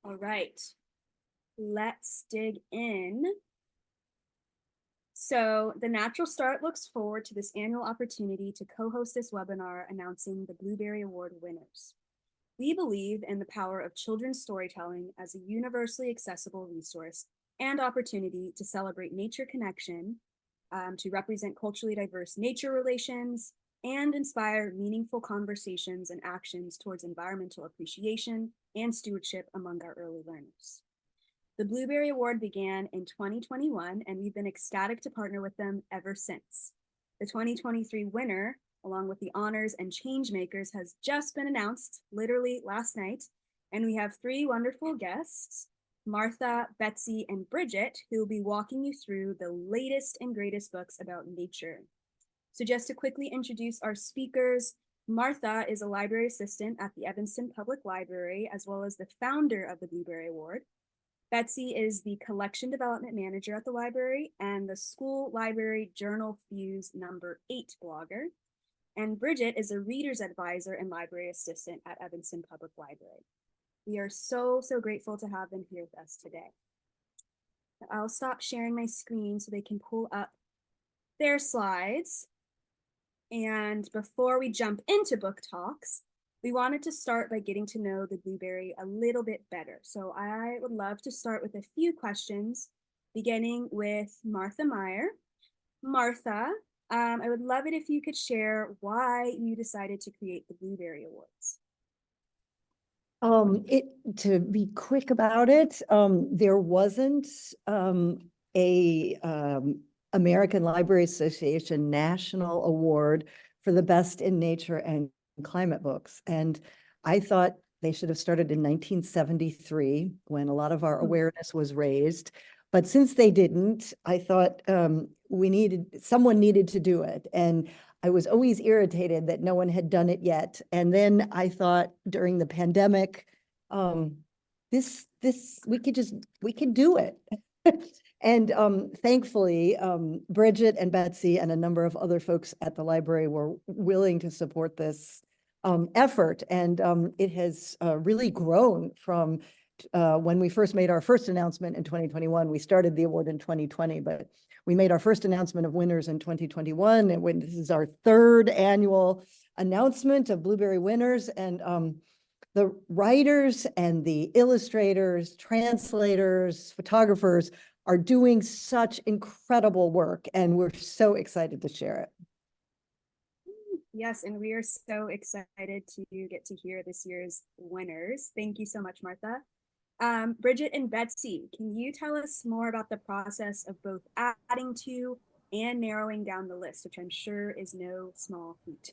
All right, let's dig in. So the Natural Start looks forward to this annual opportunity to co-host this webinar announcing the Blueberry Award winners. We believe in the power of children's storytelling as a universally accessible resource and opportunity to celebrate nature connection, to represent culturally diverse nature relations, and inspire meaningful conversations and actions towards environmental appreciation and stewardship among our early learners. The Blueberry Award began in 2021, and we've been ecstatic to partner with them ever since. The 2023 winner, along with the honors and change makers, has just been announced literally last night, and we have three wonderful guests, Martha, Betsy, and Bridget, who will be walking you through the latest and greatest books about nature. So just to quickly introduce our speakers, Martha is a library assistant at the Evanston Public Library, as well as the founder of the Blueberry Award. Betsy is the collection development manager at the library and the school library journal Fuse #8 blogger. And Bridget is a reader's advisor and library assistant at Evanston Public Library. We are so grateful to have them here with us today. I'll stop sharing my screen so they can pull up their slides. And before we jump into book talks, we wanted to start by getting to know the Blueberry a little bit better. So I would love to start with a few questions, beginning with Martha Meyer. Martha, I would love it if you could share why you decided to create the Blueberry Awards. To be quick about it, there wasn't a American Library Association National Award for the best in nature and climate books. And I thought they should have started in 1973 when a lot of our awareness was raised. But since they didn't, I thought someone needed to do it. And I was always irritated that no one had done it yet. And then I thought during the pandemic, we could do it. And thankfully, Bridget and Betsy and a number of other folks at the library were willing to support this effort. And it has really grown from when we first made our first announcement in 2021. We started the award in 2020, but we made our first announcement of winners in 2021. And this is our third annual announcement of Blueberry winners. And the writers and the illustrators, translators, photographers are doing such incredible work, and we're so excited to share it. Yes, and we are so excited to get to hear this year's winners. Thank you so much, Martha. Bridget and Betsy, can you tell us more about the process of both adding to and narrowing down the list, which I'm sure is no small feat?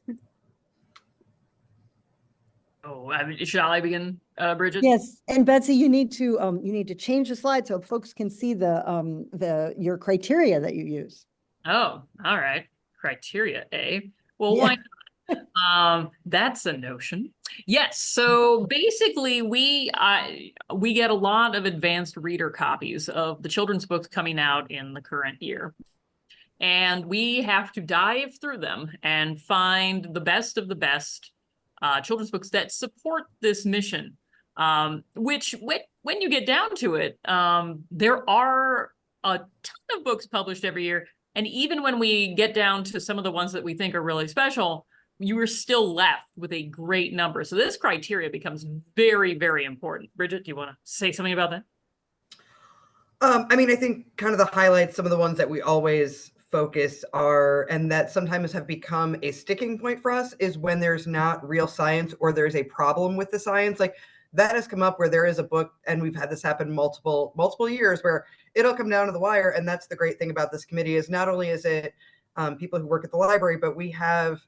Oh, shall I begin, Bridget? Yes, and Betsy, you need to change the slide so folks can see your criteria that you use. Oh, all right. Criteria, eh? Well, Yeah. why? That's a notion. Yes. So basically, we get a lot of advanced reader copies of the children's books coming out in the current year. And we have to dive through them and find the best of the best children's books that support this mission, which when you get down to it, there are a ton of books published every year. And even when we get down to some of the ones that we think are really special, you are still left with a great number. So this criteria becomes very, very important. Bridget, do you want to say something about that? I think kind of the highlights, some of the ones that we always focus are, and that sometimes have become a sticking point for us, is when there's not real science or there's a problem with the science. Like that has come up where there is a book, and we've had this happen multiple years, where it'll come down to the wire. And that's the great thing about this committee, is not only is it people who work at the library, but we have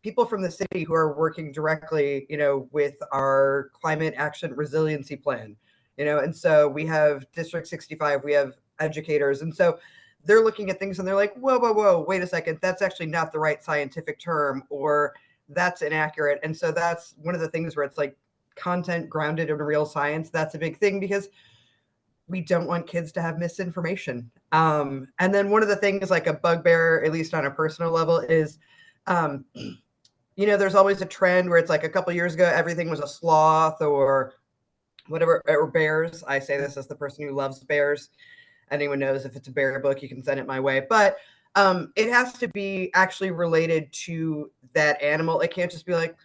people from the city who are working directly, with our climate action resiliency plan, and so we have District 65, we have educators. And so they're looking at things and they're like, whoa, wait a second, that's actually not the right scientific term, or that's inaccurate. And so that's one of the things where it's like content grounded in real science. That's a big thing, because we don't want kids to have misinformation. And then one of the things, like a bugbear, at least on a personal level, is, there's always a trend where it's like a couple years ago, everything was a sloth, or whatever, or bears. I say this as the person who loves bears. Anyone knows if it's a bear book, you can send it my way. But it has to be actually related to that animal. It can't just be like,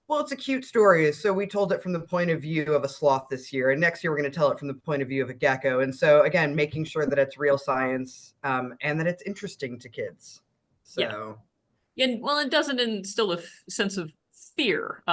well, it's a cute story. So we told it from the point of view of a sloth this year. And next year, we're going to tell it from the point of view of a gecko. And so, again, making sure that it's real science and that it's interesting to kids. So, And well, it doesn't instill a sense of fear,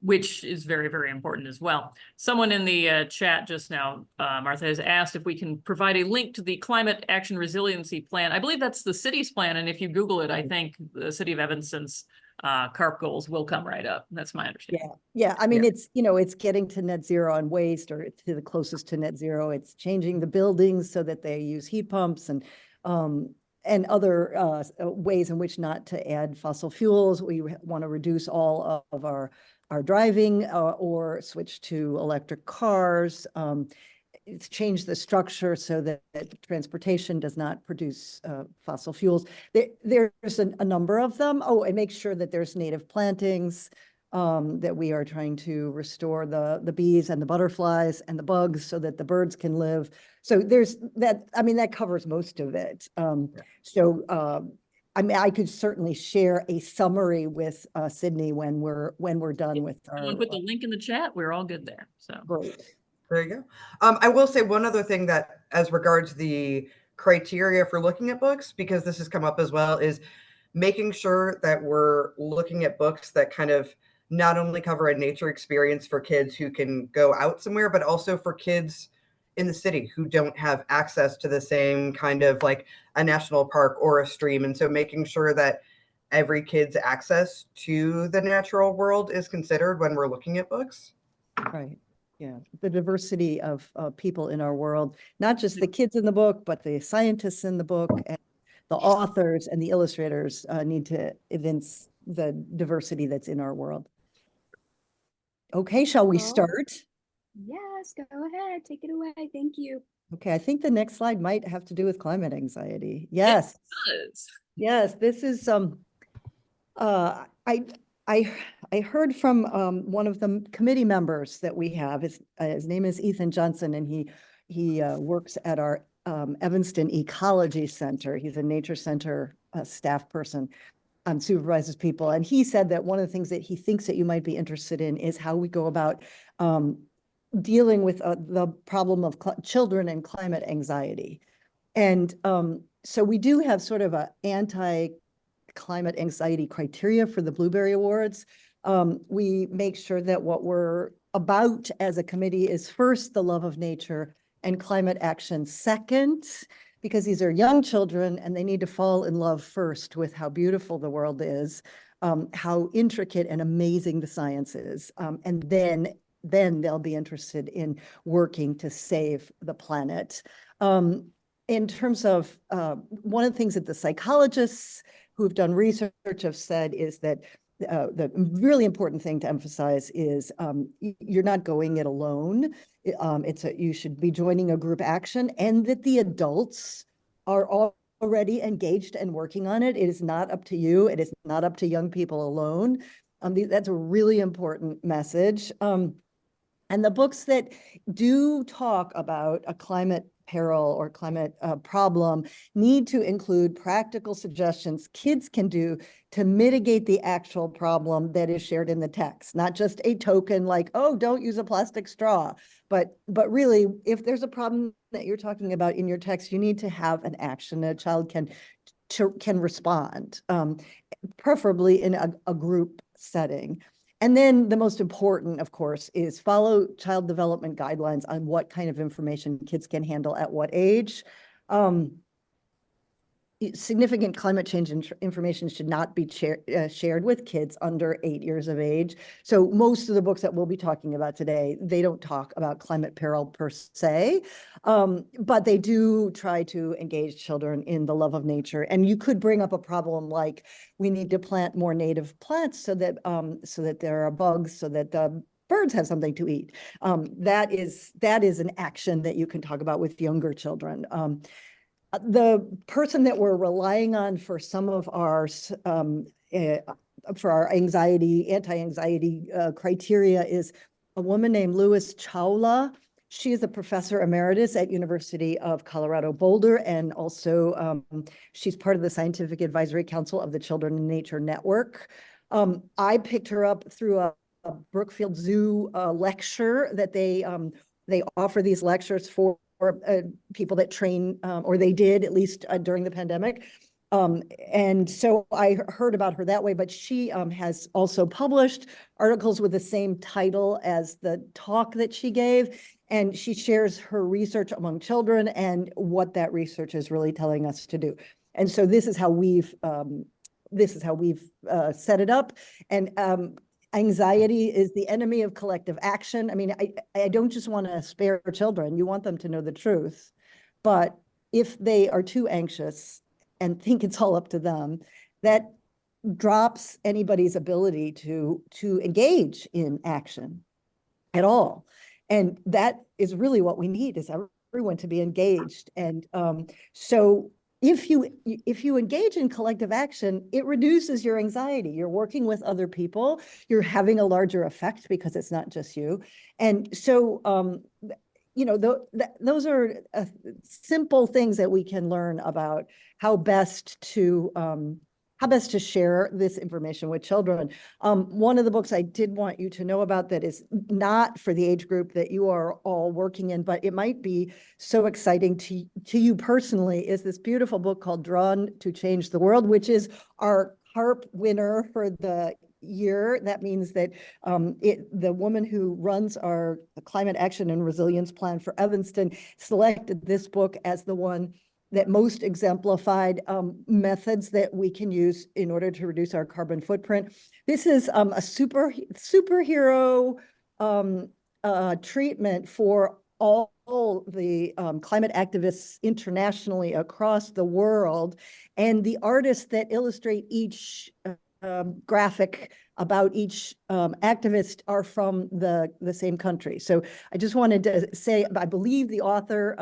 which is very, very important as well. Someone in the chat just now, Martha, has asked if we can provide a link to the Climate Action Resiliency Plan. I believe that's the city's plan. And if you Google it, I think the city of Evanston's CARP goals will come right up. That's my understanding. Yeah. I mean, it's, it's getting to net zero on waste, or to the closest to net zero. It's changing the buildings so that they use heat pumps and other ways in which not to add fossil fuels. We want to reduce all of our driving or switch to electric cars. It's changed the structure so that transportation does not produce fossil fuels. There's a number of them. Oh, and make sure that there's native plantings, that we are trying to restore the bees and the butterflies and the bugs so that the birds can live. So there's that. I mean, that covers most of it. I mean, I could certainly share a summary with Sydney when we're done with our. Someone put the link in the chat. We're all good there. So great. There you go. I will say one other thing that, as regards the criteria for looking at books, because this has come up as well, is making sure that we're looking at books that kind of not only cover a nature experience for kids who can go out somewhere, but also for kids in the city who don't have access to the same kind of like a national park or a stream. And so making sure that every kid's access to the natural world is considered when we're looking at books. Right. Yeah, the diversity of people in our world, not just the kids in the book, but the scientists in the book, and the authors and the illustrators need to evince the diversity that's in our world. Okay, shall we start? Yes, go ahead. Take it away. Thank you. Okay, I think the next slide might have to do with climate anxiety. Yes. it does. Yes, this is I heard from one of the committee members that we have. His name is Ethan Johnson, and he works at our Evanston Ecology Center. He's a nature center staff person, supervises people. And he said that one of the things that he thinks that you might be interested in is how we go about dealing with the problem of children and climate anxiety. And so we do have sort of an anti-climate anxiety criteria for the Blueberry Awards. We make sure that what we're about as a committee is first the love of nature and climate action second, because these are young children and they need to fall in love first with how beautiful the world is, how intricate and amazing the science is, and then they'll be interested in working to save the planet. In terms of one of the things that the psychologists who've done research have said is that the really important thing to emphasize is you're not going it alone. You should be joining a group action, and that the adults are already engaged and working on it. It is not up to you. It is not up to young people alone. That's a really important message. And the books that do talk about a climate peril or climate problem need to include practical suggestions kids can do to mitigate the actual problem that is shared in the text, not just a token like, oh, don't use a plastic straw, but really, if there's a problem that you're talking about in your text, you need to have an action a child can respond, preferably in a group setting. And then the most important, of course, is follow child development guidelines on what kind of information kids can handle at what age. Significant climate change information should not be shared with kids under 8 years of age. So most of the books that we'll be talking about today, they don't talk about climate peril per se, but they do try to engage children in the love of nature. And you could bring up a problem like, we need to plant more native plants so that there are bugs, so that the birds have something to eat. That is an action that you can talk about with younger children. The person that we're relying on for some of our anti-anxiety criteria is a woman named Louis Chawla. She is a professor emeritus at University of Colorado Boulder, and also she's part of the Scientific Advisory Council of the Children in Nature Network. I picked her up through a Brookfield Zoo lecture that they offer these lectures for people that train, or they did at least during the pandemic. And so I heard about her that way, but she has also published articles with the same title as the talk that she gave. And she shares her research among children and what that research is really telling us to do. And so this is how we've set it up. And anxiety is the enemy of collective action. I mean, I don't just want to spare children. You want them to know the truth. But if they are too anxious and think it's all up to them, that drops anybody's ability to engage in action at all. And that is really what we need, is everyone to be engaged. And so if you engage in collective action, it reduces your anxiety. You're working with other people. You're having a larger effect because it's not just you. And so, those are simple things that we can learn about how best to share this information with children. One of the books I did want you to know about that is not for the age group that you are all working in, but it might be so exciting to you personally, is this beautiful book called Drawn to Change the World, which is our HARP winner for the year. That means that the woman who runs our Climate Action and Resilience Plan for Evanston selected this book as the one that most exemplified methods that we can use in order to reduce our carbon footprint. This is a superhero treatment for all the climate activists internationally across the world. And the artists that illustrate each graphic about each activist are from the same country. So I just wanted to say, I believe the author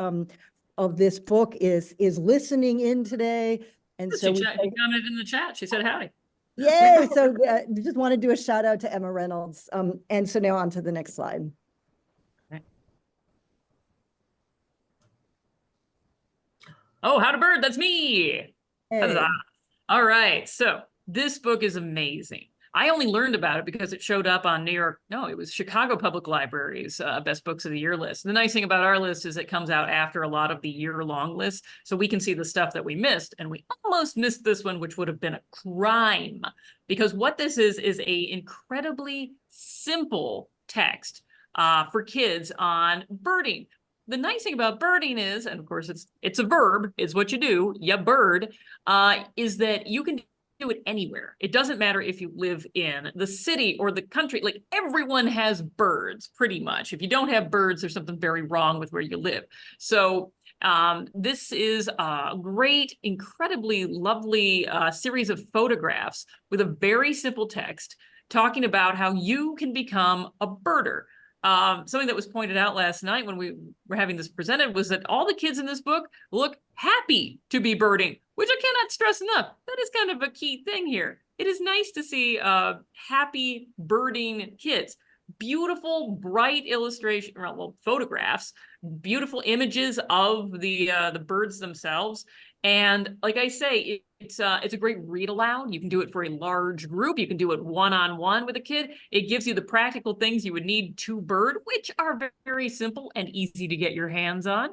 of this book is listening in today. And so she commented in the chat. She said howdy. Yay. So just want to do a shout out to Emma Reynolds. And so now on to the next slide. Okay. Oh, How to Bird, that's me. Hey. All right. So this book is amazing. I only learned about it because it showed up on it was Chicago Public Library's Best Books of the Year list. The nice thing about our list is it comes out after a lot of the year-long lists, so we can see the stuff that we missed, and we almost missed this one, which would have been a crime, because what this is a incredibly simple text for kids on birding. The nice thing about birding is, and of course it's a verb, it's what you do, you bird, is that you can do it anywhere. It doesn't matter if you live in the city or the country. Like, everyone has birds pretty much. If you don't have birds, there's something very wrong with where you live. So this is a great, incredibly lovely series of photographs with a very simple text talking about how you can become a birder. Something that was pointed out last night when we were having this presented was that all the kids in this book look happy to be birding, which I cannot stress enough. That is kind of a key thing here. It is nice to see happy birding kids. Beautiful, bright illustration, well, photographs, beautiful images of the birds themselves. And like I say, it's a great read aloud. You can do it for a large group. You can do it one-on-one with a kid. It gives you the practical things you would need to bird, which are very simple and easy to get your hands on.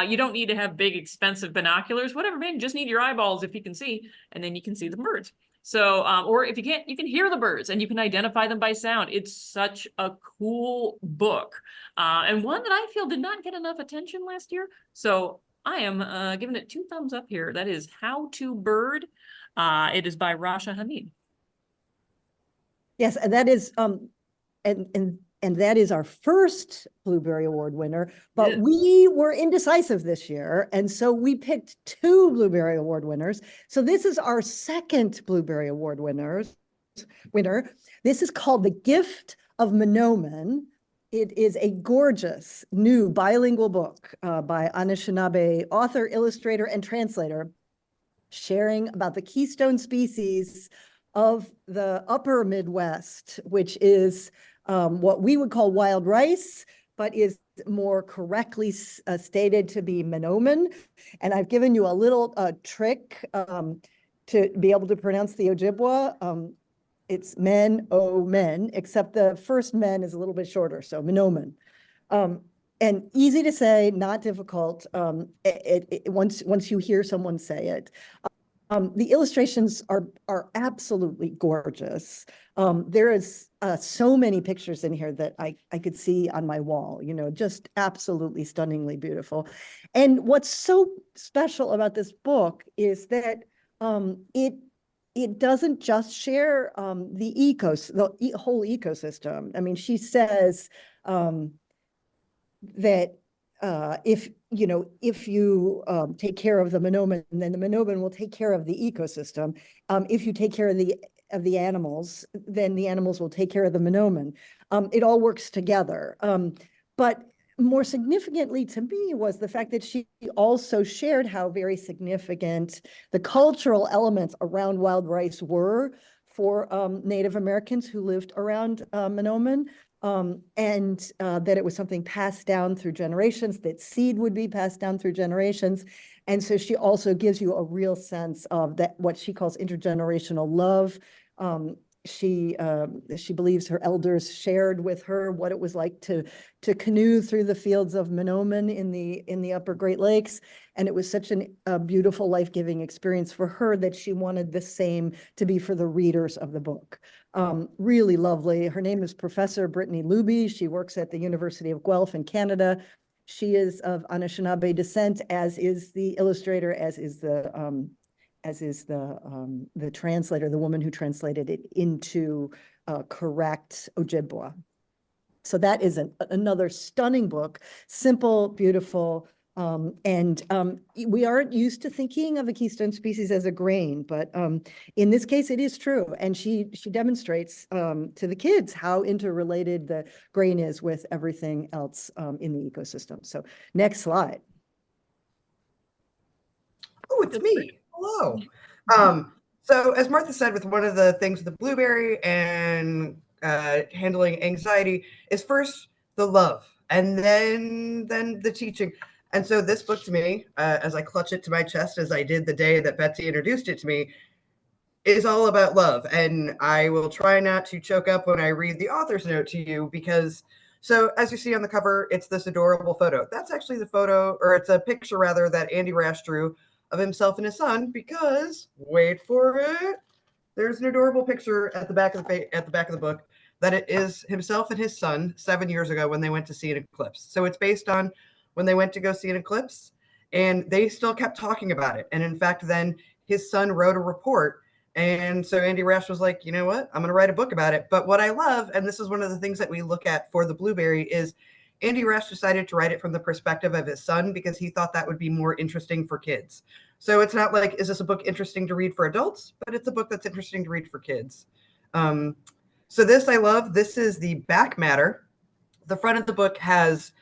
You don't need to have big, expensive binoculars, whatever, man. You just need your eyeballs if you can see, and then you can see the birds. So, or if you can't, you can hear the birds and you can identify them by sound. It's such a cool book, and one that I feel did not get enough attention last year. So I am giving it 2 thumbs up here. That is How to Bird. It is by Rasha Hamid. Yes, and that is and that is our first Blueberry Award winner, but we were indecisive this year, and so we picked 2 Blueberry Award winners. So this is our second Blueberry Award winner. This is called The Gift of Monoman. It is a gorgeous new bilingual book by Anishinaabe author, illustrator, and translator, sharing about the keystone species of the upper Midwest, which is what we would call wild rice, but is more correctly stated to be Menomen. And I've given you a little trick to be able to pronounce the Ojibwa. It's men, except the first men is a little bit shorter, so Menomen. And easy to say, not difficult once you hear someone say it. The illustrations are absolutely gorgeous. There is so many pictures in here that I could see on my wall, just absolutely stunningly beautiful. And what's so special about this book is that it doesn't just share the whole ecosystem. I mean, she says that if you take care of the Menomen, then the Menomen will take care of the ecosystem. If you take care of the animals, then the animals will take care of the Menomen. It all works together. But more significantly to me was the fact that she also shared how very significant the cultural elements around wild rice were for Native Americans who lived around Menomen. And that it was something passed down through generations, that seed would be passed down through generations. And so she also gives you a real sense of that, what she calls intergenerational love. She believes her elders shared with her what it was like to canoe through the fields of Menomen in the Upper Great Lakes. And it was such a beautiful, life-giving experience for her that she wanted the same to be for the readers of the book. Really lovely. Her name is Professor Brittany Luby. She works at the University of Guelph in Canada. She is of Anishinaabe descent, as is the illustrator, as is the translator, the woman who translated it into correct Ojibwa. So that is another stunning book, simple, beautiful, and we aren't used to thinking of a keystone species as a grain, but in this case, it is true. And she demonstrates to the kids how interrelated the grain is with everything else in the ecosystem. So next slide. Oh, it's me. Hello. So as Martha said, with one of the things with the blueberry and handling anxiety is first the love and then the teaching. And so this book to me, as I clutch it to my chest, as I did the day that Betsy introduced it to me, is all about love. And I will try not to choke up when I read the author's note to you because, so as you see on the cover, it's this adorable photo. That's actually the photo, or it's a picture rather, that Andy Rash drew of himself and his son, because, wait for it, there's an adorable picture at the back of the book that it is himself and his son 7 years ago when they went to see an eclipse. So it's based on when they went to go see an eclipse, and they still kept talking about it. And in fact, then his son wrote a report. And so Andy Rash was like, you know what, I'm going to write a book about it. But what I love, and this is one of the things that we look at for the blueberry, is Andy Rash decided to write it from the perspective of his son because he thought that would be more interesting for kids. So it's not like, is this a book interesting to read for adults? But it's a book that's interesting to read for kids. So this I love. This is the back matter. The front of the book has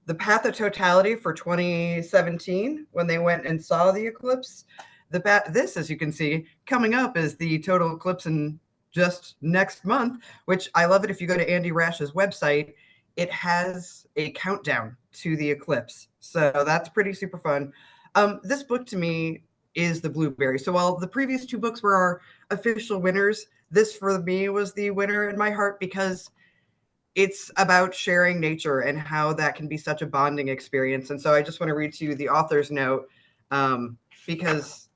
the path of totality for 2017 when they went and saw the eclipse. This, as you can see, coming up is the total eclipse in just next month, which I love it. If you go to Andy Rash's website, it has a countdown to the eclipse. So that's pretty super fun. This book to me is the blueberry. So while the previous two books were our official winners, this for me was the winner in my heart because it's about sharing nature and how that can be such a bonding experience. And so I just want to read to you the author's note because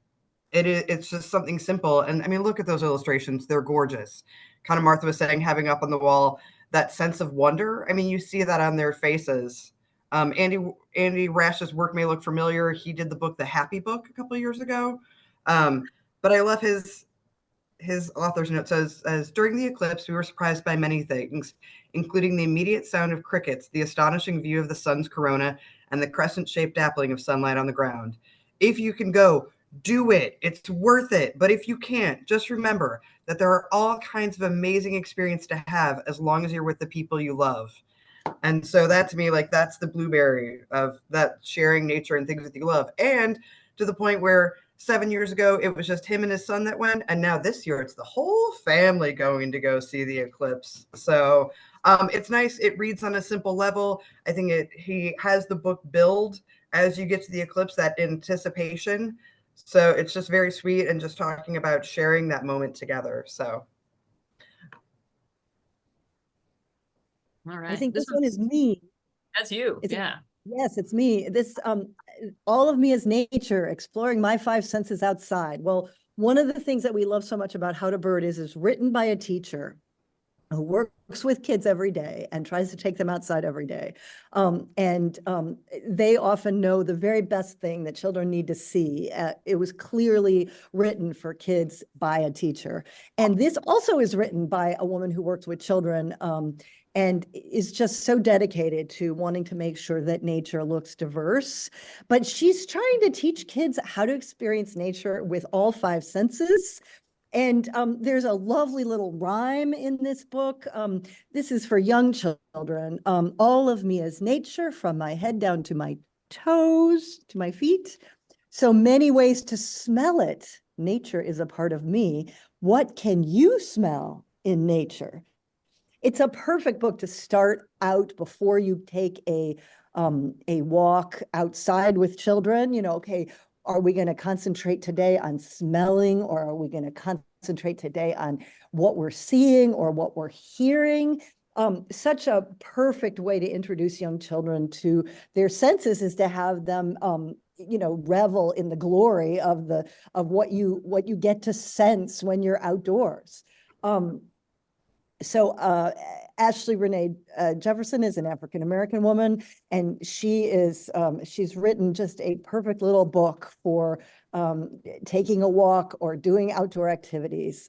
it's just something simple. And I mean, look at those illustrations. They're gorgeous. Kind of Martha was saying, having up on the wall that sense of wonder. I mean, you see that on their faces. Andy Rash's work may look familiar. He did the book, The Happy Book, a couple of years ago. But I love his author's note says, as during the eclipse, we were surprised by many things, including the immediate sound of crickets, the astonishing view of the sun's corona, and the crescent-shaped dappling of sunlight on the ground. If you can go, do it. It's worth it. But if you can't, just remember that there are all kinds of amazing experiences to have as long as you're with the people you love. And so that to me, like, that's the blueberry of that sharing nature and things that you love. And to the point where 7 years ago, it was just him and his son that went. And now this year, it's the whole family going to go see the eclipse. So It's nice. It reads on a simple level. I think he has the book build as you get to the eclipse, that anticipation. So it's just very sweet and just talking about sharing that moment together. So. All right. I think this one is me. That's you. Is it- Yeah. Yes, it's me. This, all of me is nature, exploring my five senses outside. Well, one of the things that we love so much about How to Bird is written by a teacher who works with kids every day and tries to take them outside every day. They often know the very best thing that children need to see. It was clearly written for kids by a teacher. And this also is written by a woman who works with children and is just so dedicated to wanting to make sure that nature looks diverse. But she's trying to teach kids how to experience nature with all five senses. And there's a lovely little rhyme in this book. This is for young children. All of me is nature, from my head down to my toes, to my feet. So many ways to smell it. Nature is a part of me. What can you smell in nature? It's a perfect book to start out before you take a walk outside with children. You know, okay, are we going to concentrate today on smelling, or are we going to concentrate today on what we're seeing or what we're hearing? Such a perfect way to introduce young children to their senses is to have them, you know, revel in the glory of what you get to sense when you're outdoors. So Ashley Renee Jefferson is an African-American woman, and she's written just a perfect little book for taking a walk or doing outdoor activities.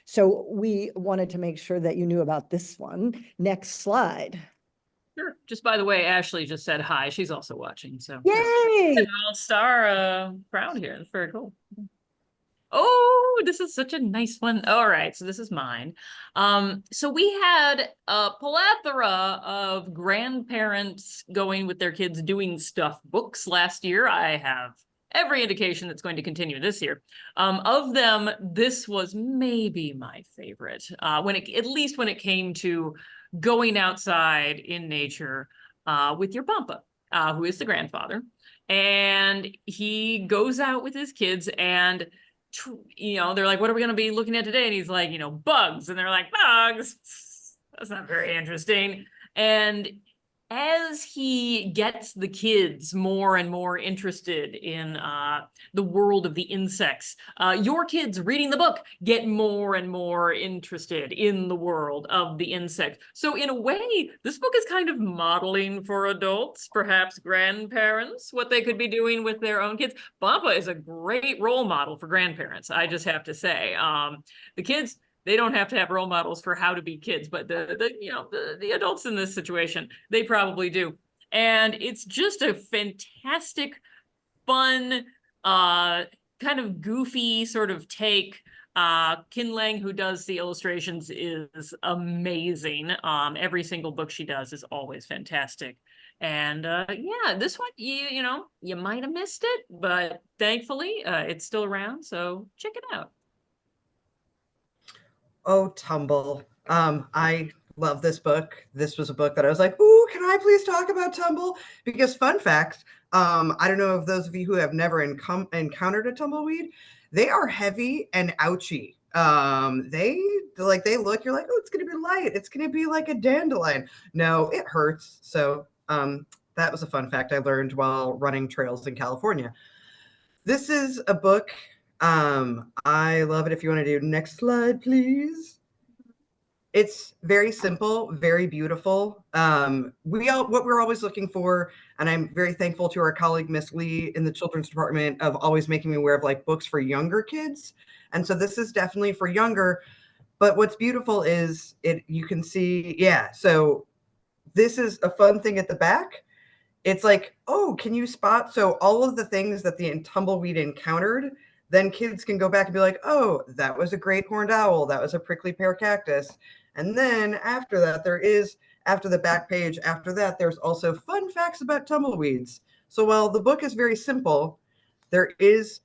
So we wanted to make sure that you knew about this one. Next slide. Sure. Just by the way, Ashley just said hi. She's also watching. So Yay! an all-star crowd here. That's very cool. Oh, this is such a nice one. All right, so this is mine. So we had a plethora of grandparents going with their kids doing stuff books last year. I have every indication that's going to continue this year. Of them, this was maybe my favorite. At least when it came to going outside in nature with your pampa, who is the grandfather, and he goes out with his kids and you know, they're like, what are we going to be looking at today? And he's like, you know, bugs. And they're like, bugs? That's not very interesting. And as he gets the kids more and more interested in the world of the insects, your kids reading the book get more and more interested in the world of the insects. So in a way, this book is kind of modeling for adults, perhaps grandparents, what they could be doing with their own kids. Bampa is a great role model for grandparents, I just have to say. The kids, they don't have to have role models for how to be kids, but the adults in this situation, they probably do. And it's just a fantastic, fun, kind of goofy sort of take. Kin Lang, who does the illustrations, is amazing. Every single book she does is always fantastic. And yeah, this one, you know, you might have missed it, but thankfully it's still around. So check it out. Oh, Tumble. I love this book. This was a book that I was like, ooh, can I please talk about Tumble? Because fun fact, I don't know if those of you who have never encountered a tumbleweed, they are heavy and ouchy. They look, you're like, oh, it's going to be light. It's going to be like a dandelion. No, it hurts. So that was a fun fact I learned while running trails in California. This is a book. I love it. If you want to do next slide, please. It's very simple, very beautiful. What we're always looking for, and I'm very thankful to our colleague, Miss Lee in the children's department, of always making me aware of like books for younger kids. And so this is definitely for younger, but what's beautiful is you can see, yeah. So this is a fun thing at the back. It's like, oh, can you spot? So all of the things that the tumbleweed encountered, then kids can go back and be like, oh, that was a great horned owl. That was a prickly pear cactus. And then after that, after the back page, after that, there's also fun facts about tumbleweeds. So while the book is very simple, there's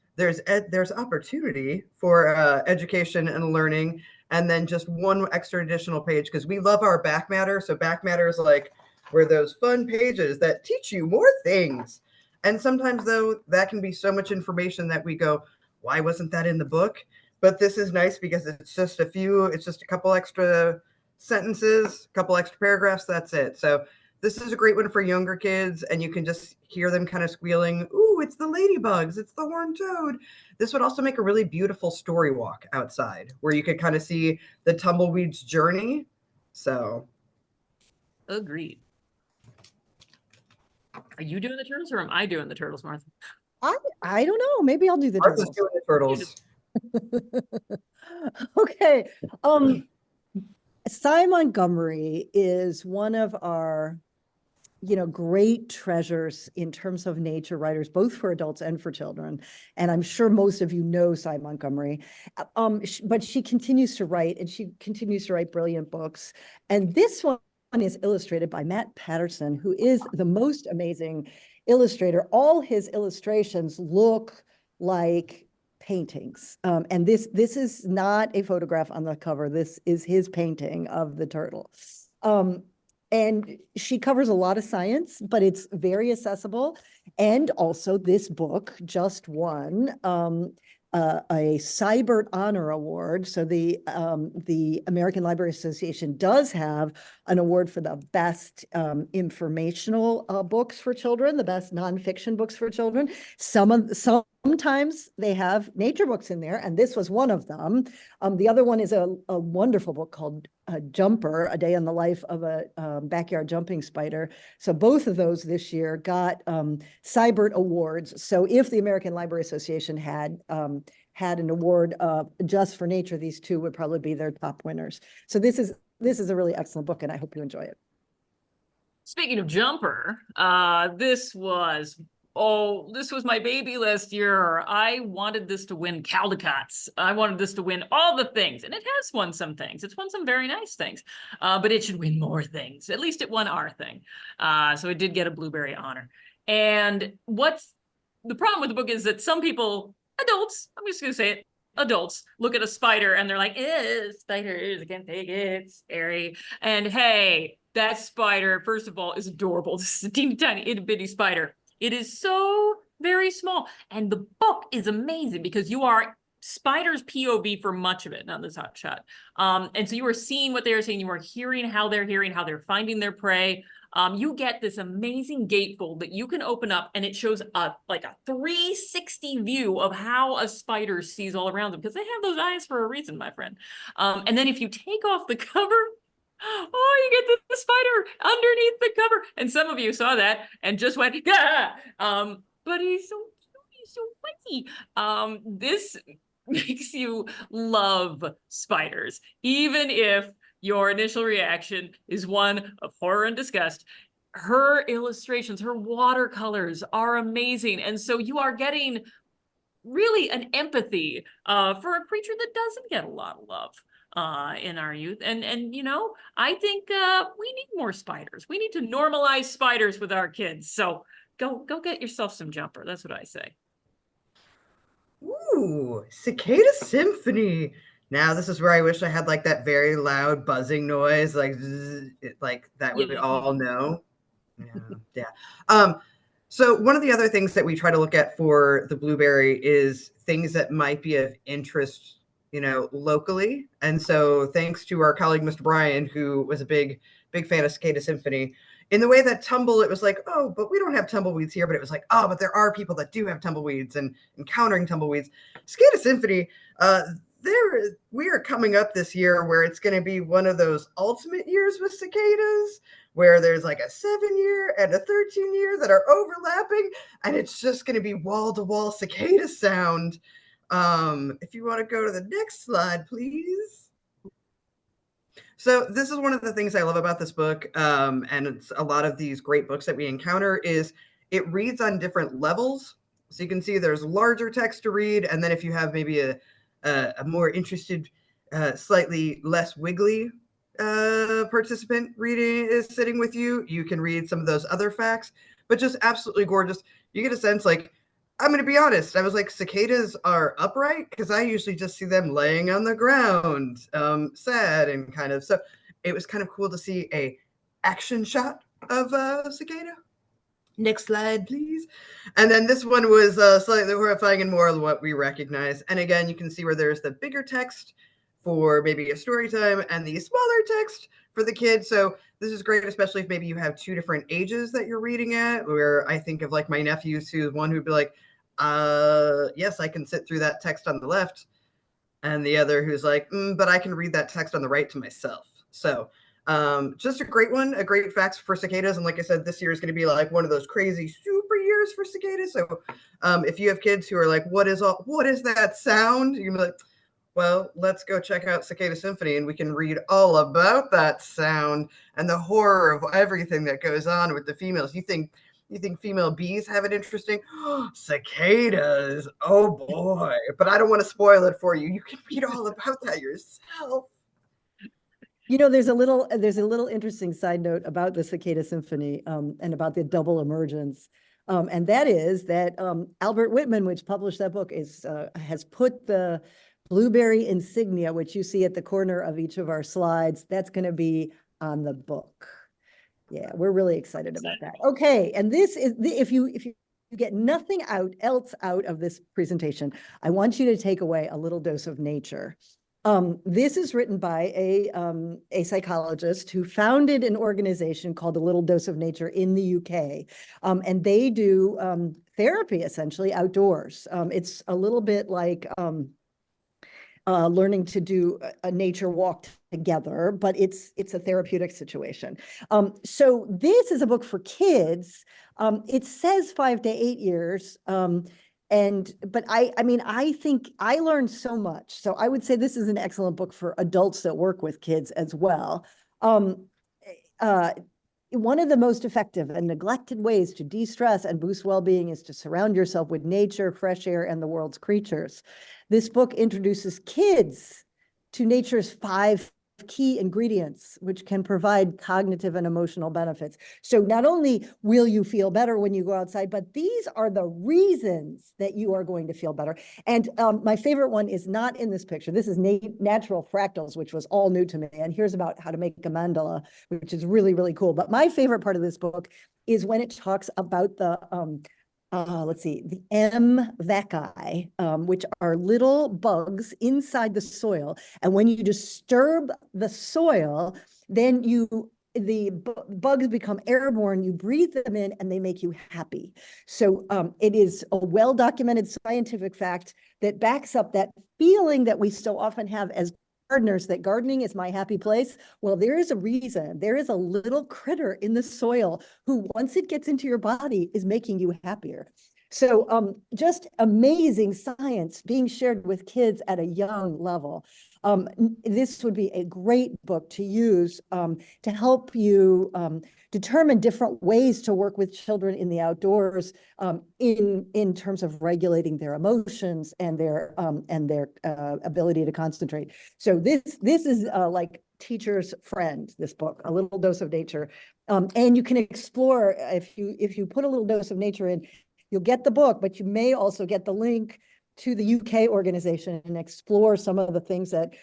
opportunity for education and learning. and then just one extra additional page, because we love our back matter. So back matter is like where those fun pages that teach you more things. And sometimes though, that can be so much information that we go, why wasn't that in the book? But this is nice because it's just a couple extra sentences, a couple extra paragraphs. That's it. So this is a great one for younger kids, and you can just hear them kind of squealing, ooh, it's the ladybugs, it's the horned toad. This would also make a really beautiful story walk outside where you could kind of see the tumbleweed's journey. So. Agreed. Are you doing the turtles or am I doing the turtles, Martha? I don't know. Maybe I'll do the Martha's turtles. doing the turtles. Okay. Cy Montgomery is one of our, great treasures in terms of nature writers, both for adults and for children. And I'm sure most of you know Cy Montgomery. But she continues to write, and she continues to write brilliant books. And this one is illustrated by Matt Patterson, who is the most amazing illustrator. All his illustrations look like paintings. And this is not a photograph on the cover. This is his painting of the turtle. And she covers a lot of science, but it's very accessible. And also this book just won a Cybert Honor Award. So the American Library Association does have an award for the best informational books for children, the best nonfiction books for children. Sometimes they have nature books in there, and this was one of them. The other one is a wonderful book called Jumper, A Day in the Life of a Backyard Jumping Spider. So both of those this year got Cybert Awards. So if the American Library Association had an award just for nature, these two would probably be their top winners. So this is a really excellent book, and I hope you enjoy it. Speaking of Jumper, this was my baby last year. I wanted this to win Caldecots. I wanted this to win all the things, and it has won some things. It's won some very nice things, but it should win more things. At least it won our thing. So it did get a Blueberry honor. And what's the problem with the book is that some people, adults, I'm just going to say it, adults look at a spider and they're like, spiders, I can't take it, it's scary. And hey, that spider, first of all, is adorable. This is a teeny tiny itty bitty spider. It is so very small. And the book is amazing because you are spider's POV for much of it, not this hot shot. And so you are seeing what they're seeing. You are hearing, how they're finding their prey. You get this amazing gatefold that you can open up, and it shows like a 360 view of how a spider sees all around them, because they have those eyes for a reason, my friend. And then if you take off the cover, oh, you get the spider underneath the cover. And some of you saw that and just went, yeah. But he's so cute, he's so fuzzy. This makes you love spiders, even if your initial reaction is one of horror and disgust. Her illustrations, her watercolors are amazing. And so you are getting really an empathy for a creature that doesn't get a lot of love in our youth. And I think we need more spiders. We need to normalize spiders with our kids. So go get yourself some Jumper. That's what I say. Ooh, Cicada Symphony. Now this is where I wish I had like that very loud buzzing noise, like zzz, like that we all know. Yeah. So one of the other things that we try to look at for the Blueberry is things that might be of interest, locally. And so thanks to our colleague, Mr. Brian, who was a big fan of Cicada Symphony, in the way that Tumble, it was like, oh, but we don't have tumbleweeds here. But it was like, oh, but there are people that do have tumbleweeds and encountering tumbleweeds. Cicada Symphony, we are coming up this year where it's going to be one of those ultimate years with cicadas, where there's like a 7-year and a 13-year that are overlapping, and it's just going to be wall-to-wall cicada sound. If you want to go to the next slide, please. So this is one of the things I love about this book, and it's a lot of these great books that we encounter, is it reads on different levels. So you can see there's larger text to read, and then if you have maybe a more interested, slightly less wiggly participant reading is sitting with you, you can read some of those other facts, but just absolutely gorgeous. You get a sense like I'm going to be honest. I was like, cicadas are upright because I usually just see them laying on the ground, sad and kind of. So it was kind of cool to see a action shot of a cicada. Next slide, please. And then this one was slightly horrifying and more of what we recognize. And again, you can see where there's the bigger text for maybe a story time and the smaller text for the kids. So this is great, especially if maybe you have two different ages that you're reading at, where I think of like my nephews, who's one who'd be like, yes, I can sit through that text on the left. And the other who's like, but I can read that text on the right to myself. So just a great one, a great facts for cicadas. And like I said, this year is going to be like one of those crazy super years for cicadas. So if you have kids who are like, what is that sound? You can be like, well, let's go check out Cicada Symphony and we can read all about that sound and the horror of everything that goes on with the females. You think female bees have it interesting? Cicadas, oh boy. But I don't want to spoil it for you. You can read all about that yourself. You know, there's a little interesting side note about the Cicada Symphony and about the double emergence. And that is that Albert Whitman, which published that book, has put the blueberry insignia, which you see at the corner of each of our slides, that's going to be on the book. Yeah, we're really excited about that. Okay, and this is if you get nothing else out of this presentation, I want you to take away a little dose of nature. This is written by a psychologist who founded an organization called A Little Dose of Nature in the UK. And they do therapy essentially outdoors. It's a little bit like learning to do a nature walk together, but it's a therapeutic situation. So this is a book for kids. It says 5 to 8 years. But I mean, I think I learned so much. So I would say this is an excellent book for adults that work with kids as well. One of the most effective and neglected ways to de-stress and boost well-being is to surround yourself with nature, fresh air, and the world's creatures. This book introduces kids to nature's 5 key ingredients, which can provide cognitive and emotional benefits. So not only will you feel better when you go outside, but these are the reasons that you are going to feel better. And my favorite one is not in this picture. This is natural fractals, which was all new to me. And here's about how to make a mandala, which is really, really cool. But my favorite part of this book is when it talks about the let's see, the M. vaccae, which are little bugs inside the soil. And when you disturb the soil, then the bugs become airborne, you breathe them in, and they make you happy. So it is a well-documented scientific fact that backs up that feeling that we so often have as gardeners, that gardening is my happy place. Well, there is a reason. There is a little critter in the soil who, once it gets into your body, is making you happier. So just amazing science being shared with kids at a young level. This would be a great book to use to help you determine different ways to work with children in the outdoors in terms of regulating their emotions and their ability to concentrate. So this is like teacher's friend, this book, A Little Dose of Nature. And you can explore, if you put a little dose of nature in, you'll get the book, but you may also get the link to the UK organization and explore some of the things that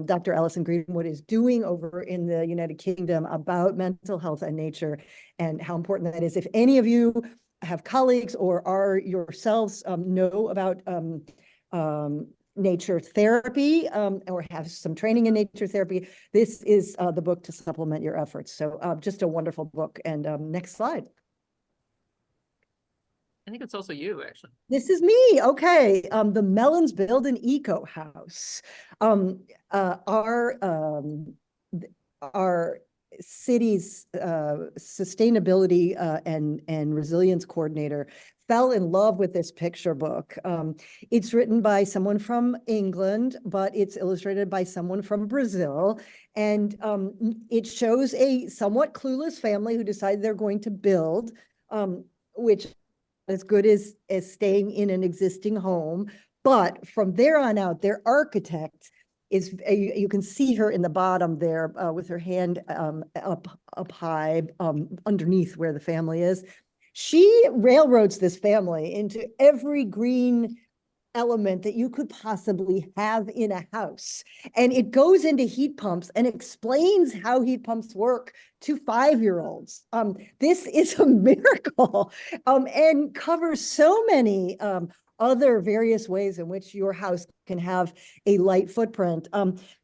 Dr. Alison Greenwood is doing over in the United Kingdom about mental health and nature and how important that is. If any of you have colleagues or are yourselves know about nature therapy or have some training in nature therapy, this is the book to supplement your efforts. So just a wonderful book. And next slide. I think it's also you, actually. This is me. Okay. The Melons Build an Eco House. Our city's sustainability and resilience coordinator fell in love with this picture book. It's written by someone from England, but it's illustrated by someone from Brazil. And it shows a somewhat clueless family who decide they're going to build, which as good as staying in an existing home. But from there on out, their architect is, you can see her in the bottom there with her hand up high underneath where the family is. She railroads this family into every green element that you could possibly have in a house. And it goes into heat pumps and explains how heat pumps work to 5-year-olds. This is a miracle, and covers so many other various ways in which your house can have a light footprint.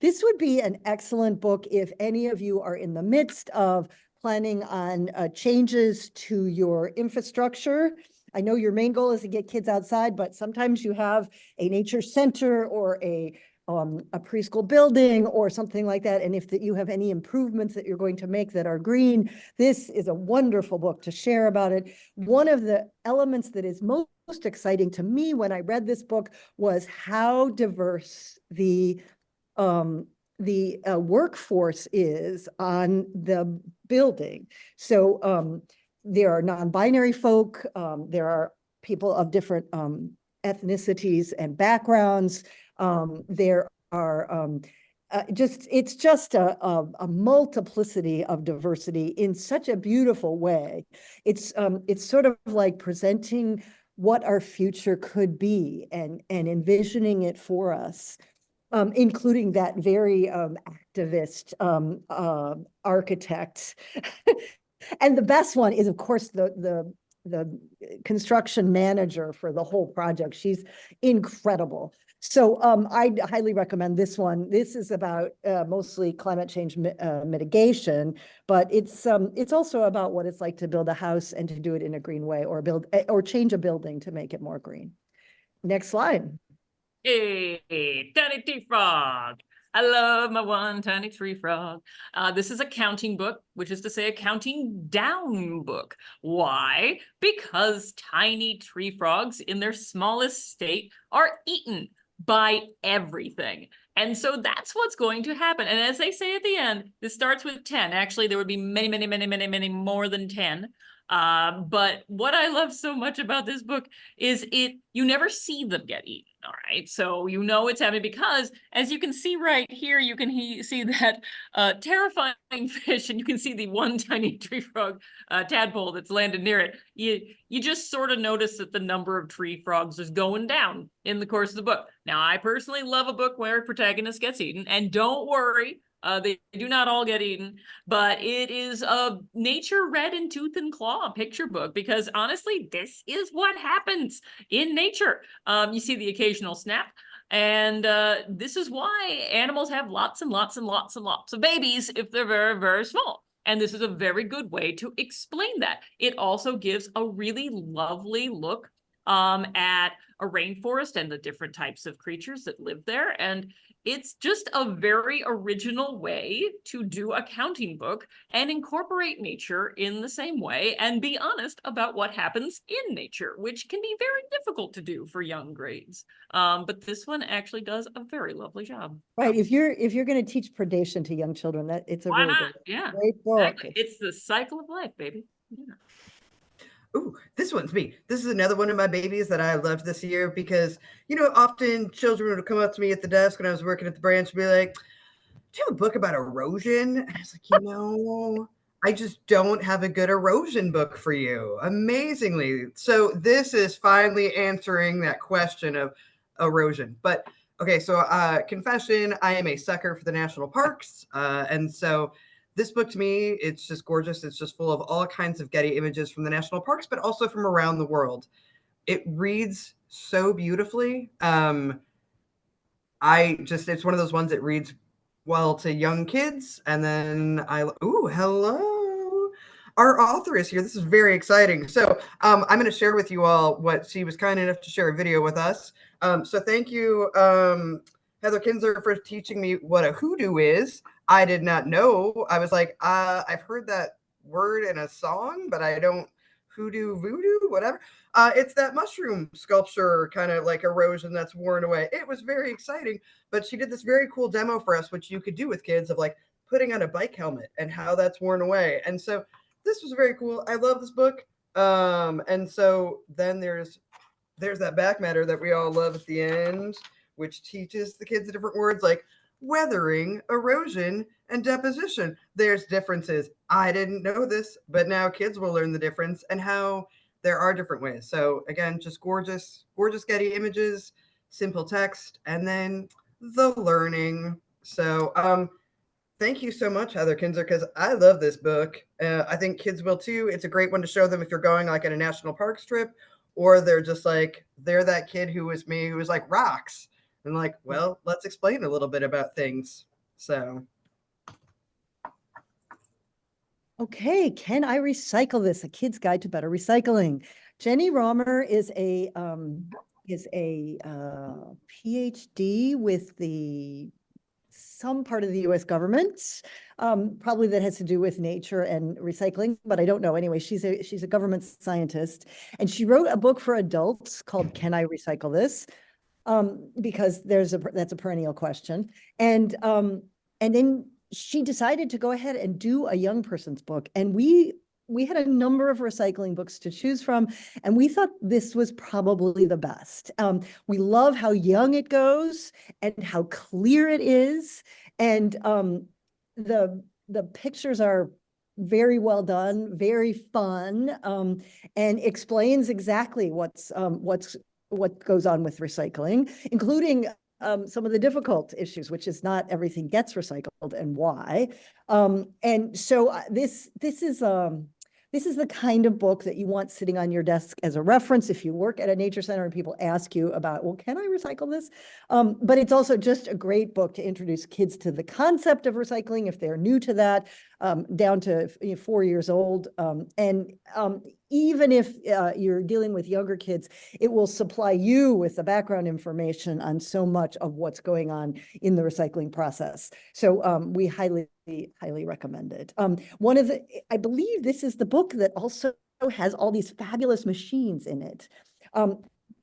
This would be an excellent book if any of you are in the midst of planning on changes to your infrastructure. I know your main goal is to get kids outside, but sometimes you have a nature center or a preschool building or something like that. And if you have any improvements that you're going to make that are green, this is a wonderful book to share about it. One of the elements that is most exciting to me when I read this book was how diverse the workforce is on the building. So there are non-binary folk, there are people of different ethnicities and backgrounds. There are it's just a multiplicity of diversity in such a beautiful way. It's sort of like presenting what our future could be and envisioning it for us. Including that very activist architect. And the best one is, of course, the construction manager for the whole project. She's incredible. So I highly recommend this one. This is about mostly climate change mitigation, but it's also about what it's like to build a house and to do it in a green way, or change a building to make it more green. Next slide. Hey, tiny tree frog. I love my one tiny tree frog. This is a counting book, which is to say a counting down book. Why? Because tiny tree frogs in their smallest state are eaten by everything. And so that's what's going to happen. And as they say at the end, this starts with 10. Actually, there would be many, many, many, many, many more than 10. But what I love so much about this book is you never see them get eaten. All right, so you know it's happening because, as you can see right here, you can see that terrifying fish, and you can see the one tiny tree frog tadpole that's landed near it. You just sort of notice that the number of tree frogs is going down in the course of the book. Now, I personally love a book where a protagonist gets eaten, and don't worry, they do not all get eaten, but it is a nature red in tooth and claw picture book, because honestly, this is what happens in nature. You see the occasional snap, and this is why animals have lots and lots and lots and lots of babies if they're very, very small. And this is a very good way to explain that. It also gives a really lovely look at a rainforest and the different types of creatures that live there. And it's just a very original way to do a counting book and incorporate nature in the same way and be honest about what happens in nature, which can be very difficult to do for young grades. But this one actually does a very lovely job. Right. If you're going to teach predation to young children, it's a really good, yeah, great book. exactly. It's the cycle of life, baby. Yeah. Ooh, this one's me. This is another one of my babies that I loved this year because, often children would come up to me at the desk when I was working at the branch and be like, do you have a book about erosion? And I was like, I just don't have a good erosion book for you. Amazingly. So this is finally answering that question of erosion. But okay, so confession, I am a sucker for the national parks. And so this book to me, it's just gorgeous. It's just full of all kinds of Getty images from the national parks, but also from around the world. It reads so beautifully. It's one of those ones that reads well to young kids. And then hello. Our author is here. This is very exciting. So I'm going to share with you all what she was kind enough to share a video with us. So thank you, Heather Kinzer, for teaching me what a hoodoo is. I did not know. I was like, I've heard that word in a song, but I don't hoodoo, voodoo, whatever. It's that mushroom sculpture kind of like erosion that's worn away. It was very exciting, but she did this very cool demo for us, which you could do with kids, of like putting on a bike helmet and how that's worn away. And so this was very cool. I love this book. And so then there's that back matter that we all love at the end, which teaches the kids the different words like weathering, erosion, and deposition. There's differences. I didn't know this, but now kids will learn the difference and how there are different ways. So again, just gorgeous Getty images, simple text, and then the learning. So thank you so much, Heather Kinzer, because I love this book. I think kids will too. It's a great one to show them if you're going like on a national parks trip, or they're just like, they're that kid who was me, who was like, rocks. And like, well, let's explain a little bit about things. So. Okay, can I recycle this? A Kid's Guide to Better Recycling. Jenny Romer is a PhD with some part of the U.S. government, probably that has to do with nature and recycling, but I don't know. Anyway, she's a government scientist, and she wrote a book for adults called "Can I Recycle This?" Because that's a perennial question, and then she decided to go ahead and do a young person's book. And we had a number of recycling books to choose from, and we thought this was probably the best. We love how young it goes and how clear it is. And the pictures are very well done, very fun, and explains exactly what goes on with recycling, including some of the difficult issues, which is not everything gets recycled and why. And so this is the kind of book that you want sitting on your desk as a reference if you work at a nature center and people ask you about, well, can I recycle this? But it's also just a great book to introduce kids to the concept of recycling if they're new to that, down to 4 years old. And even if you're dealing with younger kids, it will supply you with the background information on so much of what's going on in the recycling process. So we highly recommend it. I believe this is the book that also has all these fabulous machines in it.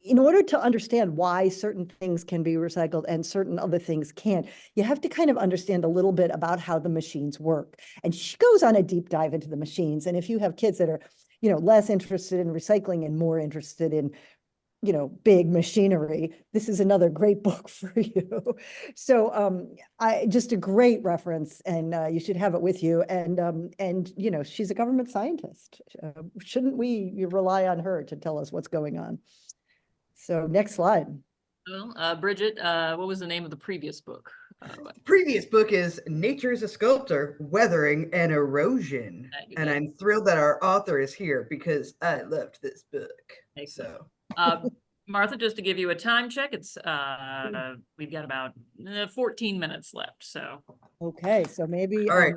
In order to understand why certain things can be recycled and certain other things can't, you have to kind of understand a little bit about how the machines work. And she goes on a deep dive into the machines. And if you have kids that are, less interested in recycling and more interested in, big machinery, this is another great book for you. So just a great reference, and you should have it with you. And she's a government scientist. Shouldn't we rely on her to tell us what's going on? So next slide. Well, Bridget, what was the name of the previous book? Previous book is Nature's a Sculptor, Weathering and Erosion. And I'm thrilled that our author is here because I loved this book. So, Martha, just to give you a time check, it's we've got about 14 minutes left. So okay, so maybe all right.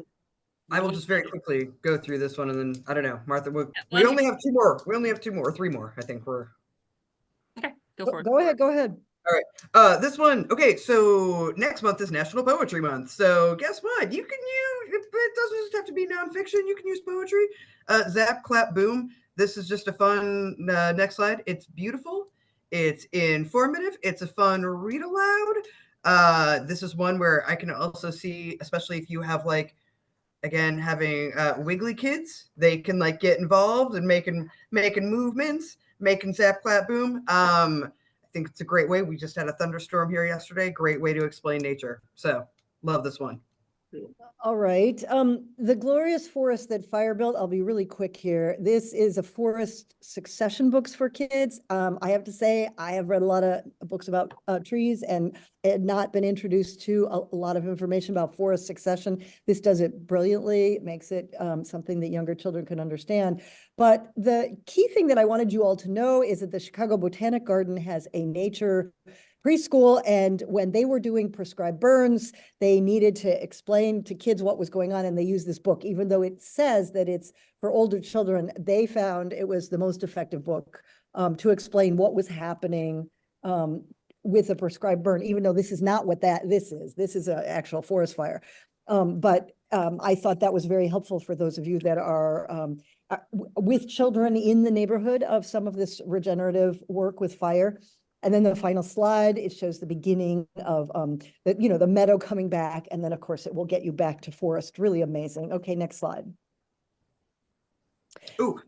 I will just very quickly go through this one, and then I don't know, Martha. We only have 2 more. We only have 2 more, or 3 more. I think we're okay. Go for it. Go ahead. All right. This one. Okay. So next month is National Poetry Month. So guess what? You can use. It doesn't just have to be nonfiction. You can use poetry. Zap, clap, boom. This is just a fun. Next slide. It's beautiful. It's informative. It's a fun read aloud. This is one where I can also see, especially if you have like, again, having wiggly kids, they can like get involved and making movements, making zap, clap, boom. I think it's a great way. We just had a thunderstorm here yesterday. Great way to explain nature. So love this one. All right. The Glorious Forest That Fire Built, I'll be really quick here. This is a forest succession books for kids. I have to say, I have read a lot of books about trees and had not been introduced to a lot of information about forest succession. This does it brilliantly. It makes it something that younger children can understand. But the key thing that I wanted you all to know is that the Chicago Botanic Garden has a nature preschool, and when they were doing prescribed burns, they needed to explain to kids what was going on, and they used this book. Even though it says that it's for older children, they found it was the most effective book to explain what was happening with a prescribed burn, even though this is not what this is. This is an actual forest fire. But I thought that was very helpful for those of you that are with children in the neighborhood of some of this regenerative work with fire. And then the final slide, it shows the beginning of the meadow coming back. And then, of course, it will get you back to forest. Really amazing. Okay, next slide. Ooh,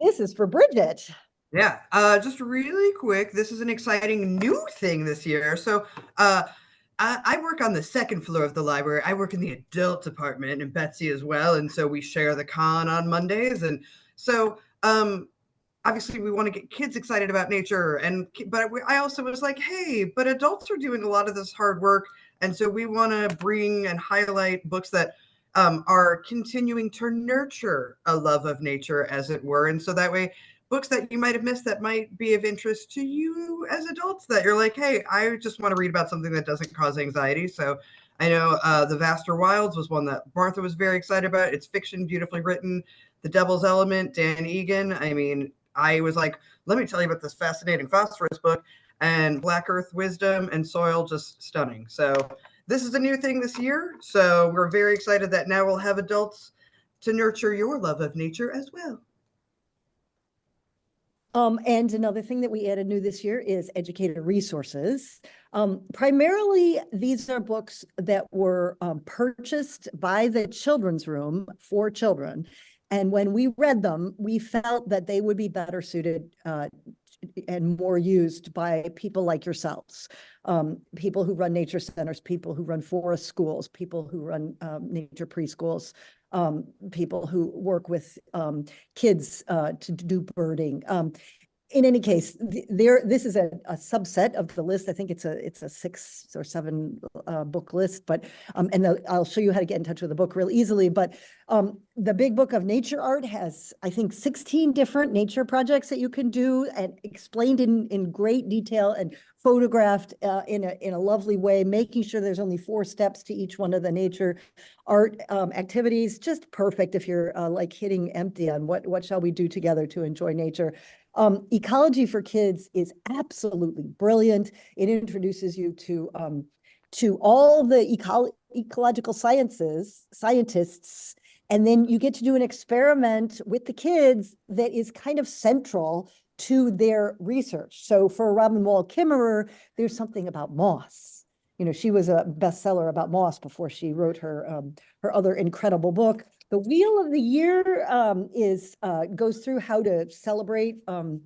this is for Bridget. Yeah, just really quick. This is an exciting new thing this year. So I work on the second floor of the library. I work in the adult department, and Betsy as well. And so we share the con on Mondays. And so obviously we want to get kids excited about nature, but I also was like, hey, but adults are doing a lot of this hard work, and so we want to bring and highlight books that are continuing to nurture a love of nature, as it were. And so that way, books that you might have missed that might be of interest to you as adults, that you're like, hey, I just want to read about something that doesn't cause anxiety. So I know The Vaster Wilds was one that Martha was very excited about. It's fiction, beautifully written. The Devil's Element, Dan Egan. I mean, I was like, let me tell you about this fascinating phosphorus book. And Black Earth Wisdom and Soil, just stunning. So this is a new thing this year. So we're very excited that now we'll have adults to nurture your love of nature as well. And another thing that we added new this year is educator resources. Primarily, these are books that were purchased by the Children's Room for children. And when we read them, we felt that they would be better suited and more used by people like yourselves, people who run nature centers, people who run forest schools, people who run nature preschools, people who work with kids to do birding. In any case, this is a subset of the list. I think it's a 6 or 7 book list, but and I'll show you how to get in touch with the book real easily. But the Big Book of Nature Art has, I think, 16 different nature projects that you can do, and explained in great detail and photographed in a lovely way, making sure there's only 4 steps to each one of the nature art activities. Just perfect if you're like hitting empty on what shall we do together to enjoy nature. Ecology for Kids is absolutely brilliant. It introduces you to all the ecological scientists, and then you get to do an experiment with the kids that is kind of central to their research. So for Robin Wall Kimmerer, there's something about moss. You know, she was a bestseller about moss before she wrote her other incredible book. The Wheel of the Year goes through how to celebrate the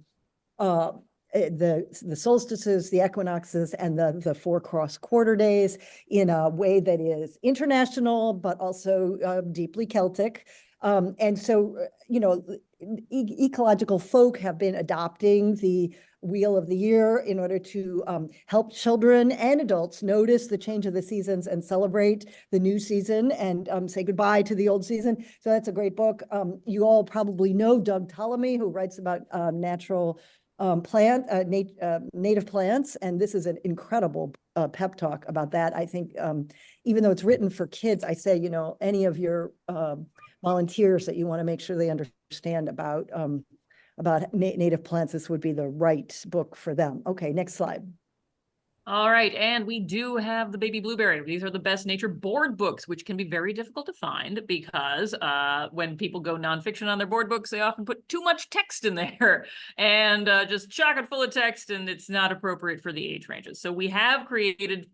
solstices, the equinoxes, and the 4 cross quarter days in a way that is international, but also deeply Celtic. And so, you know, ecological folk have been adopting the Wheel of the Year in order to help children and adults notice the change of the seasons and celebrate the new season and say goodbye to the old season. So that's a great book. You all probably know Doug Ptolemy, who writes about natural native plants, and this is an incredible pep talk about that. I think even though it's written for kids, I say, you know, any of your volunteers that you want to make sure they understand about native plants, this would be the right book for them. Okay, next slide. All right, and we do have the Baby Blueberry. These are the best nature board books, which can be very difficult to find because when people go nonfiction on their board books, they often put too much text in there and just chock it full of text, and it's not appropriate for the age ranges. So we have created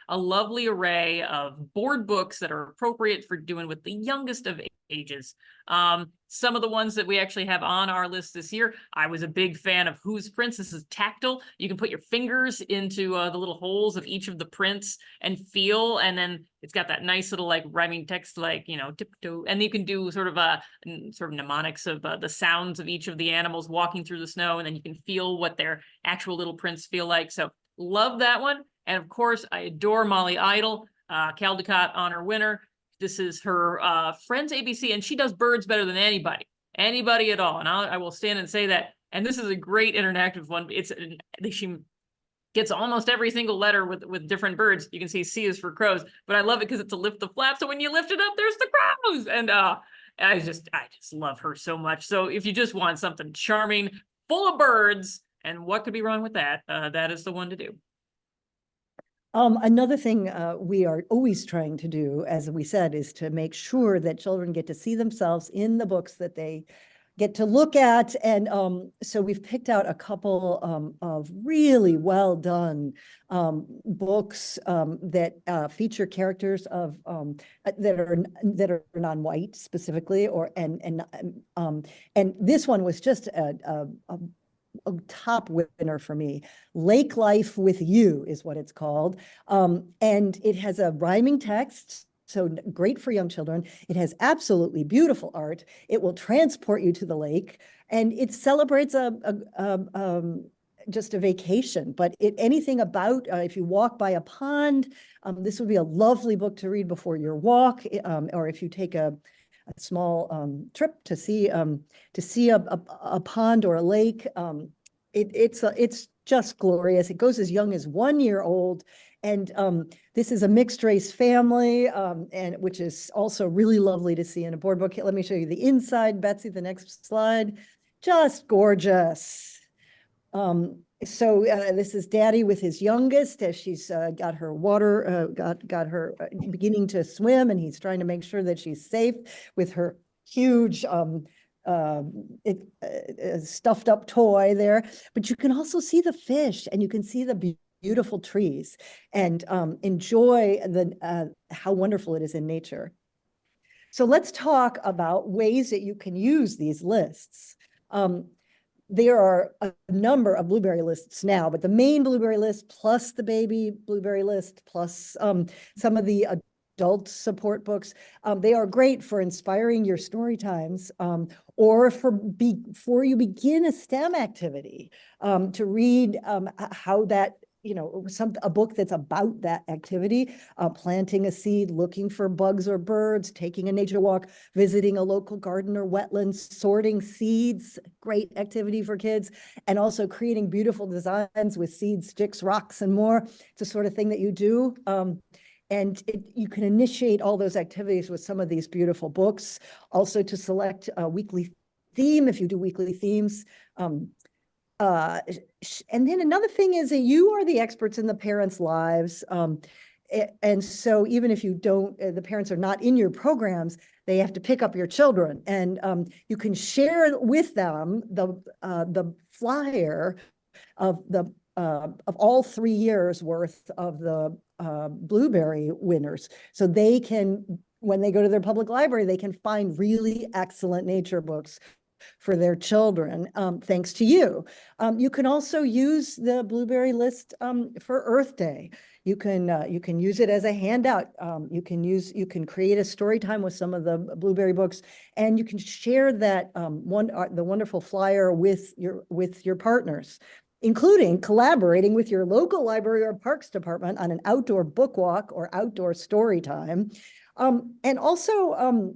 a lovely array of board books that are appropriate for doing with the youngest of ages. Some of the ones that we actually have on our list this year, I was a big fan of Whose Prints. This is tactile. You can put your fingers into the little holes of each of the prints and feel, and then it's got that nice little like rhyming text, like, you know, tiptoe, and you can do sort of mnemonics of the sounds of each of the animals walking through the snow, and then you can feel what their actual little prints feel like. So love that one. And of course, I adore Molly Idle, Caldecott Honor winner. This is her Friends ABC, and she does birds better than anybody at all. And I will stand and say that. And this is a great interactive one. She gets almost every single letter with different birds. You can see C is for crows, but I love it because it's a lift the flap. So when you lift it up, there's the crows. And I just love her so much. So if you just want something charming, full of birds, and what could be wrong with that? That is the one to do. Another thing we are always trying to do, as we said, is to make sure that children get to see themselves in the books that they get to look at. And so we've picked out a couple of really well done books that feature characters that are non-white specifically, and this one was just a top winner for me. Lake Life with You is what it's called. And it has a rhyming text. So great for young children. It has absolutely beautiful art. It will transport you to the lake, and it celebrates just a vacation. But anything about if you walk by a pond, this would be a lovely book to read before your walk, or if you take a small trip to see a pond or a lake. It's just glorious. It goes as young as 1 year old. And this is a mixed race family, and which is also really lovely to see in a board book. Let me show you the inside, Betsy, the next slide. Just gorgeous. So this is Daddy with his youngest as she's got her water, got her beginning to swim, and he's trying to make sure that she's safe with her huge stuffed up toy there. But you can also see the fish, and you can see the beautiful trees, and enjoy how wonderful it is in nature. So let's talk about ways that you can use these lists. There are a number of blueberry lists now, but the main blueberry list plus the baby blueberry list plus some of the adult support books, they are great for inspiring your story times, or before you begin a STEM activity, to read how that, a book that's about that activity, planting a seed, looking for bugs or birds, taking a nature walk, visiting a local garden or wetlands, sorting seeds, great activity for kids, and also creating beautiful designs with seeds, sticks, rocks, and more. It's the sort of thing that you do. And you can initiate all those activities with some of these beautiful books. Also to select a weekly theme if you do weekly themes. And then another thing is that you are the experts in the parents' lives. And so even if you don't, the parents are not in your programs, they have to pick up your children, and you can share with them the flyer of all 3 years worth of the blueberry winners. So they can, when they go to their public library, they can find really excellent nature books for their children, thanks to you. You can also use the blueberry list for Earth Day. You can use it as a handout. You can create a story time with some of the blueberry books, and you can share that the wonderful flyer with your partners, including collaborating with your local library or parks department on an outdoor book walk or outdoor story time. And also,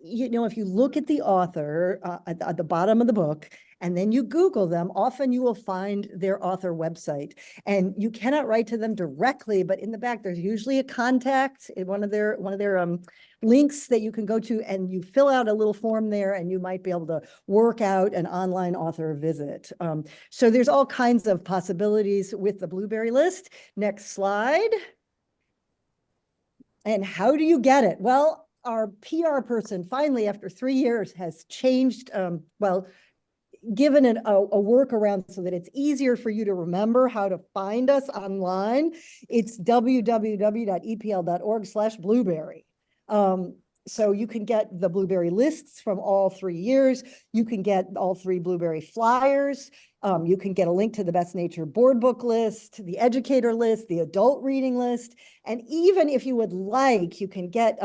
if you look at the author at the bottom of the book, and then you Google them, often you will find their author website. And you cannot write to them directly, but in the back, there's usually a contact in one of their links that you can go to, and you fill out a little form there, and you might be able to work out an online author visit. So there's all kinds of possibilities with the blueberry list. Next slide. And how do you get it? Well, our PR person finally, after 3 years, has changed, given a workaround so that it's easier for you to remember how to find us online. It's www.epl.org/blueberry. So you can get the blueberry lists from all 3 years. You can get all 3 blueberry flyers. You can get a link to the Best Nature board book list, the educator list, the adult reading list. And even if you would like, you can get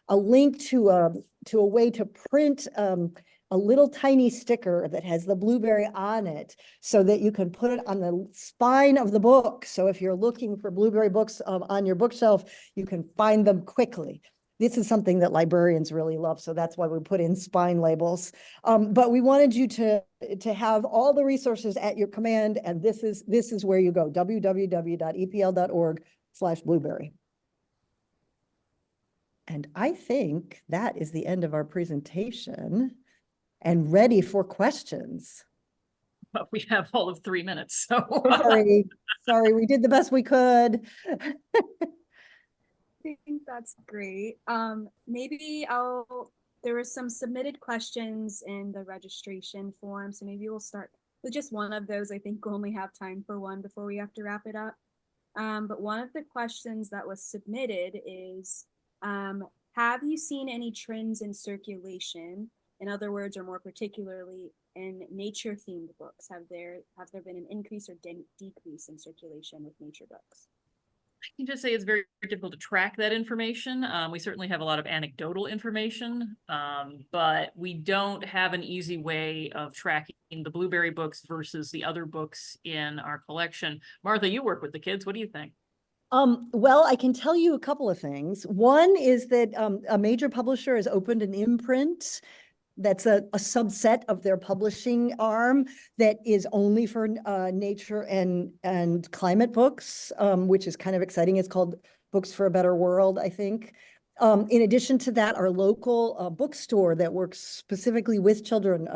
a link to a way to print a little tiny sticker that has the blueberry on it, so that you can put it on the spine of the book. So if you're looking for blueberry books on your bookshelf, you can find them quickly. This is something that librarians really love, so that's why we put in spine labels. But we wanted you to have all the resources at your command, and this is where you go, www.epl.org/blueberry. And I think that is the end of our presentation and ready for questions. But we have all of 3 minutes, so. Sorry, we did the best we could. I think that's great. Maybe there were some submitted questions in the registration form, so maybe we'll start with just one of those. I think we'll only have time for one before we have to wrap it up. But one of the questions that was submitted is, have you seen any trends in circulation? In other words, or more particularly in nature-themed books, have there been an increase or decrease in circulation with nature books? I can just say it's very difficult to track that information. We certainly have a lot of anecdotal information, but we don't have an easy way of tracking the Blueberry books versus the other books in our collection. Martha, you work with the kids. What do you think? Well, I can tell you a couple of things. One is that a major publisher has opened an imprint that's a subset of their publishing arm that is only for nature and climate books, which is kind of exciting. It's called Books for a Better World, I think. In addition to that, our local bookstore that works specifically with children,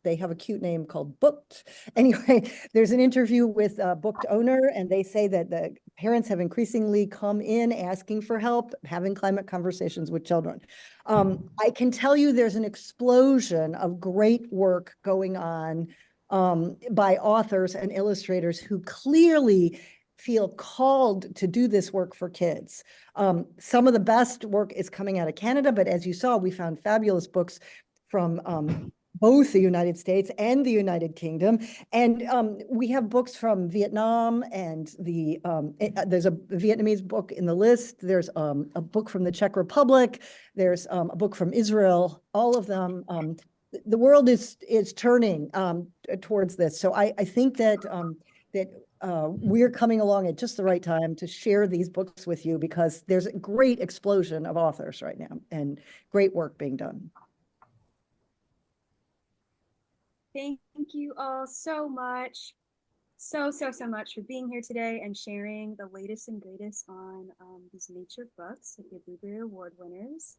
they have a cute name called Booked. Anyway, there's an interview with a Booked owner, and they say that the parents have increasingly come in asking for help, having climate conversations with children. I can tell you there's an explosion of great work going on by authors and illustrators who clearly feel called to do this work for kids. Some of the best work is coming out of Canada, but as you saw, we found fabulous books from both the United States and the United Kingdom. And we have books from Vietnam, and there's a Vietnamese book in the list. There's a book from the Czech Republic. There's a book from Israel, all of them. The world is turning towards this. So I think that we're coming along at just the right time to share these books with you, because there's a great explosion of authors right now and great work being done. Thank you all so much. So much for being here today and sharing the latest and greatest on these nature books with your Blueberry Award winners.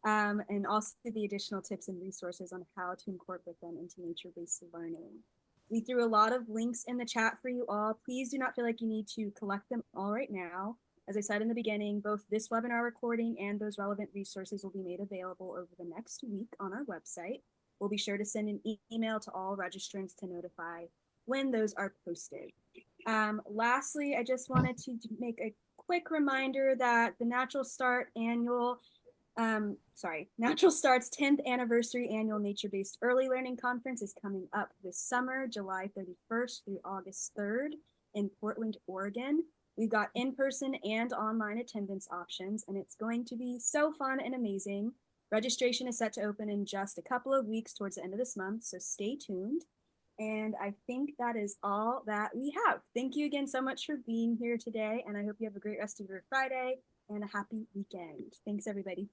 And also the additional tips and resources on how to incorporate them into nature-based learning. We threw a lot of links in the chat for you all. Please do not feel like you need to collect them all right now. As I said in the beginning, both this webinar recording and those relevant resources will be made available over the next week on our website. We'll be sure to send an email to all registrants to notify when those are posted. Lastly, I just wanted to make a quick reminder that the Natural Start's 10th anniversary annual nature-based early learning conference is coming up this summer, July 31st through August 3rd in Portland, Oregon. We've got in-person and online attendance options, and it's going to be so fun and amazing. Registration is set to open in just a couple of weeks towards the end of this month, so stay tuned. And I think that is all that we have. Thank you again so much for being here today, and I hope you have a great rest of your Friday and a happy weekend. Thanks, everybody.